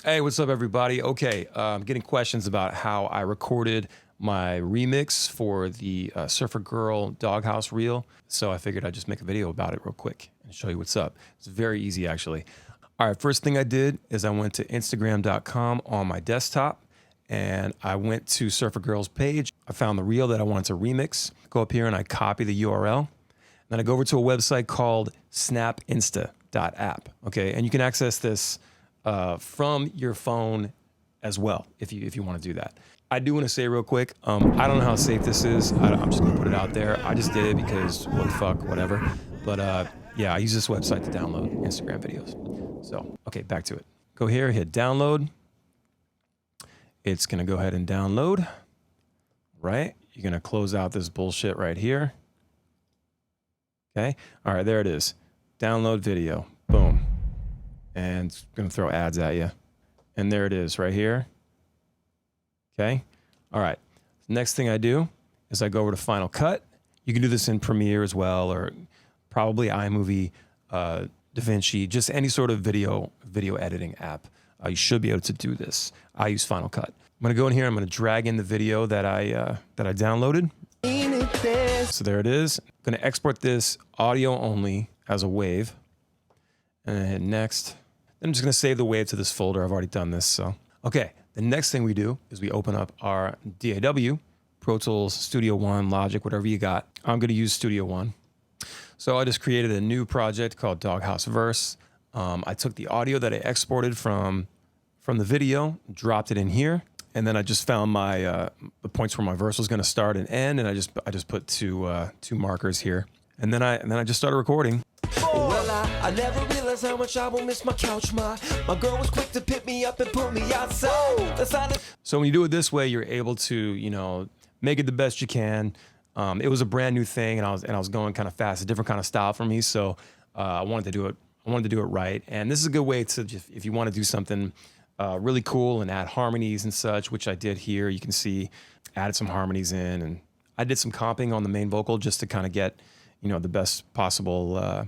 Hey, what's up, everybody? Okay, I'm getting questions about how I recorded my remix for the Surfer Girl Doghouse reel. So I figured I'd just make a video about it real quick and show you what's up. It's very easy, actually. All right, first thing I did is I went to Instagram.com on my desktop and I went to Surfer Girl's page. I found the reel that I wanted to remix. Go up here and I copy the URL. Then I go over to a website called snapinsta.app. Okay, and you can access this from your phone as well, if you want to do that. I do want to say real quick, I don't know how safe this is. I'm just gonna put it out there. I just did it because what the fuck, whatever. But yeah, I use this website to download Instagram videos. So, okay, back to it. Go here, hit download. It's gonna go ahead and download, right? You're gonna close out this bullshit right here. Okay, all right, there it is. Download video, boom. And it's gonna throw ads at you. And there it is right here. Okay, all right. Next thing I do is I go over to Final Cut. You can do this in Premiere as well, or probably iMovie, DaVinci, just any sort of video editing app. You should be able to do this. I use Final Cut. I'm gonna go in here, I'm gonna drag in the video that I downloaded. So there it is. I'm gonna export this audio only as a wave. And then hit next. I'm just gonna save the wave to this folder. I've already done this, so. Okay, the next thing we do is we open up our DAW, Pro Tools, Studio One, Logic, whatever you got. I'm gonna use Studio One. So I just created a new project called Doghouse Verse. I took the audio that I exported from the video, dropped it in here, and then I just found my the points where my verse was gonna start and end, and I just put two markers here. And then I just started recording. Well, I never realized how much I will miss my couch. My girl was quick to pick me up and put me outside. So when you do it this way, you're able to, you know, make it the best you can. It was a brand new thing, and I was going kind of fast, a different kind of style for me. So I wanted to do it. I wanted to do it right, and this is a good way to just, if you want to do something really cool and add harmonies and such, which I did here. You can see, added some harmonies in, and I did some comping on the main vocal just to kind of get, you know, the best possible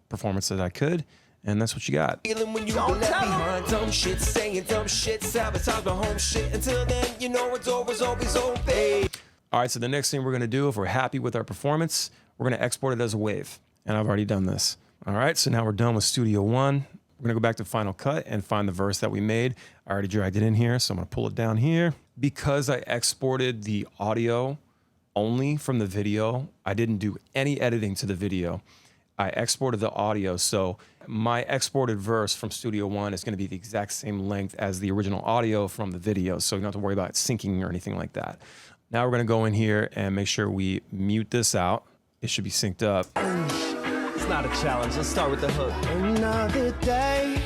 performance that I could, and that's what you got. When you left behind, dumb shit, saying dumb shit, sabotage my home shit. Until then, you know our door was always open. All right, so the next thing we're gonna do, if we're happy with our performance, we're gonna export it as a wave, and I've already done this. All right, so now we're done with Studio One. We're gonna go back to Final Cut and find the verse that we made. I already dragged it in here, so I'm gonna pull it down here. Because I exported the audio only from the video, I didn't do any editing to the video. I exported the audio, so my exported verse from Studio One is gonna be the exact same length as the original audio from the video, so you don't have to worry about syncing or anything like that. Now we're gonna go in here and make sure we mute this out. It should be synced up. It's not a challenge, let's start with the hook. Another day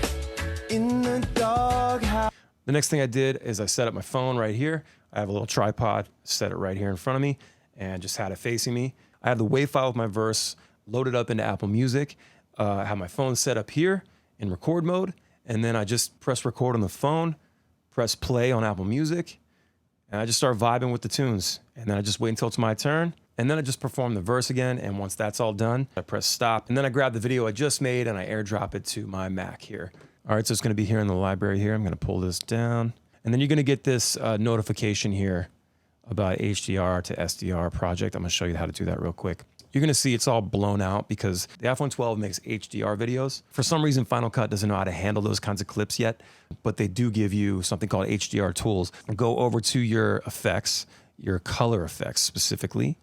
in the doghouse. The next thing I did is I set up my phone right here. I have a little tripod, set it right here in front of me, and just had it facing me. I have the WAV file of my verse loaded up into Apple Music. I have my phone set up here in record mode, and then I just press record on the phone, press play on Apple Music, and I just start vibing with the tunes. And then I just wait until it's my turn, and then I just perform the verse again, and once that's all done, I press stop, and then I grab the video I just made and I airdrop it to my Mac here. All right, so it's gonna be here in the library here. I'm gonna pull this down, and then you're gonna get this notification here about HDR to SDR project. I'm gonna show you how to do that real quick. You're gonna see it's all blown out because the F112 makes HDR videos. For some reason, Final Cut doesn't know how to handle those kinds of clips yet, but they do give you something called HDR tools. Go over to your effects, your color effects specifically,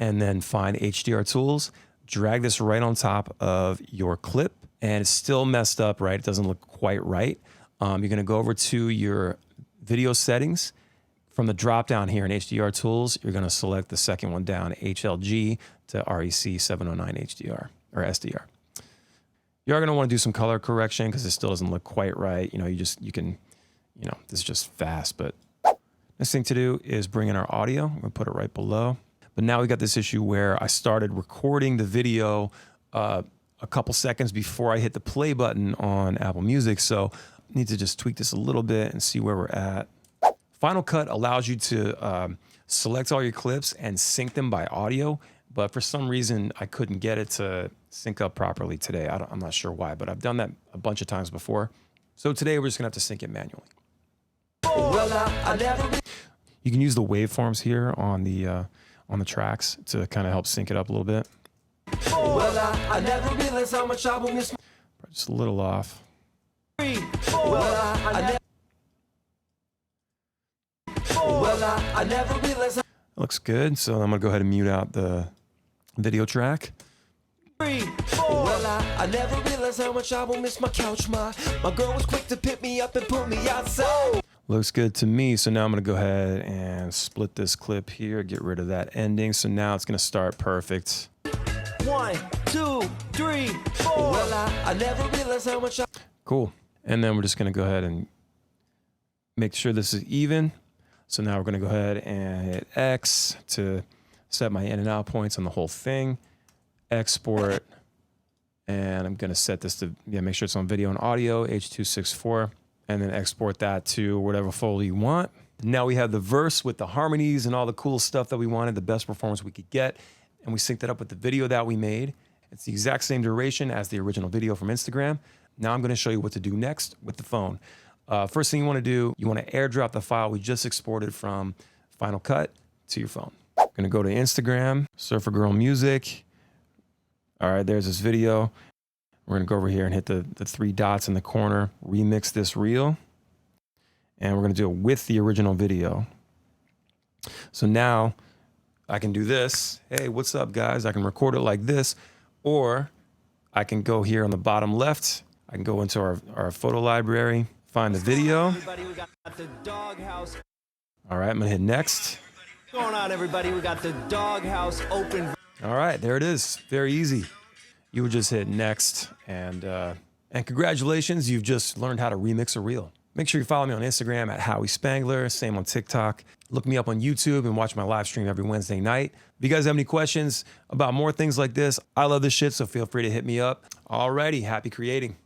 and then find HDR tools, drag this right on top of your clip, and it's still messed up, right? It doesn't look quite right. You're gonna go over to your video settings. From the drop down here in HDR tools, you're gonna select the second one down, HLG to REC 709 HDR or SDR. You are gonna wanna do some color correction because it still doesn't look quite right. You know, you can, you know, this is just fast, but next thing to do is bring in our audio. I'm gonna put it right below. But now we got this issue where I started recording the video a couple seconds before I hit the play button on Apple Music. So I need to just tweak this a little bit and see where we're at. Final Cut allows you to select all your clips and sync them by audio, but for some reason I couldn't get it to sync up properly today. I'm not sure why, but I've done that a bunch of times before. So today we're just gonna have to sync it manually. Well, I never You can use the waveforms here on the tracks to kind of help sync it up a little bit. Well, I never realized how much I will miss Just a little off. I never realized Looks good. So I'm gonna go ahead and mute out the video track. I never realized how much I will miss my couch. My girl was quick to pick me up and put me outside. Looks good to me. So now I'm gonna go ahead and split this clip here, get rid of that ending. So now it's gonna start perfect. 1, 2, 3, 4. I never realized how much Cool. And then we're just gonna go ahead and make sure this is even. So now we're gonna go ahead and hit X to set my in and out points on the whole thing. Export. And I'm gonna set this to, make sure it's on video and audio, H.264, and then export that to whatever folder you want. Now we have the verse with the harmonies and all the cool stuff that we wanted, the best performance we could get. And we synced it up with the video that we made. It's the exact same duration as the original video from Instagram. Now I'm gonna show you what to do next with the phone. First thing you wanna do, you wanna airdrop the file we just exported from Final Cut to your phone. Gonna go to Instagram, Surfer Girl Music. All right, there's this video. We're gonna go over here and hit the 3 dots in the corner, remix this reel. And we're gonna do it with the original video. So now I can do this. Hey, what's up guys? I can record it like this, or I can go here on the bottom left. I can go into our photo library, find the video. Everybody, we got the Doghouse. All right, I'm gonna hit next. What's going on, everybody? We got the Doghouse open. All right, there it is. Very easy. You would just hit next, and congratulations, you've just learned how to remix a reel. Make sure you follow me on Instagram at Howi Spangler, same on TikTok. Look me up on YouTube and watch my live stream every Wednesday night. If you guys have any questions about more things like this, I love this shit, so feel free to hit me up. Alrighty, happy creating.